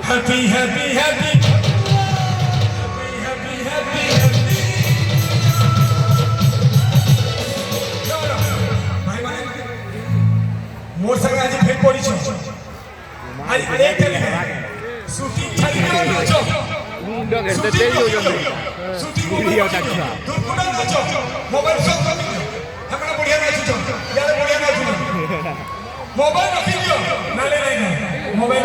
Happy, happy, happy. मोर संगे आज भेट पड़ी छ आज एक दिन शूटिंग छाड़ी ना छ मुंडो घेरते तेज हो जम शूटिंग वीडियो टाका दुर्गुणा ना छ मोबाइल सब हमरा बढ़िया ना छ यार बढ़िया ना छ मोबाइल रखी दियो नाले नहीं मोबाइल